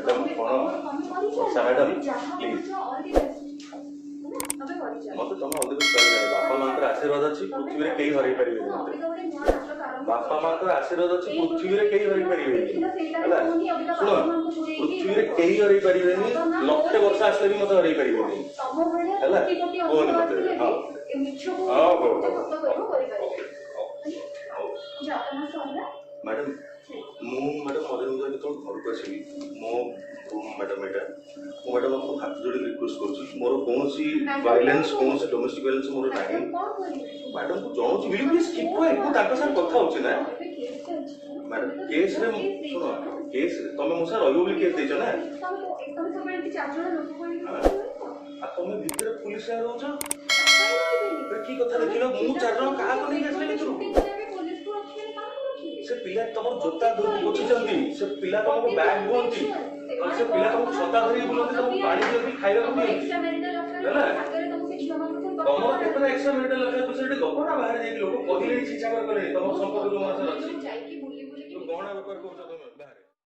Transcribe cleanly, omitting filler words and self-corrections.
madam please मत तुम अलग बापा माँ आशीर्वाद अच्छी पृथ्वी में कई हर पारे बापा माँ आशीर्वाद अच्छी पृथ्वी में कई हर पारे शुण पृथ्वी में कई हर पारे लक्षे वर्ष आसले भी मत हर पारे मैडम मैडम घर को आसवि मो मैडम यहाँ मैडम आपको हाथ जोड़ी रिक्वेस्ट कर मोर कौन वायलेंस कौन डोमेस्टिक वायलेंस मोर ना मैडम को जनाऊँ विल प्लीज कीप क्वाइट मु ताका साथ कथा होछि ना मैडम केस रे सुनो केस तमे मो साथ रहियो बोली केस देछ ना आ तमे भीतर पुलिस आ रहछ की कथा देखिलो मु चार जण काहा को नहीं आसले भितर से पिला तुम जोता धरी पोछि जंदी से पिला तुम बैग बोंती और से पिला तुम छता धरी बुलंती तुम पानी दियंती खाइबा को दियंती हैला तुम केतना एक्स्ट्रा मेडिकल लगे तो सेठी गपना बाहर जाई लोक कहिले छिछा कर करे तुम संपर्क जो मास अछि जाई की बुली बुली गहना व्यापार करछ तुम बाहर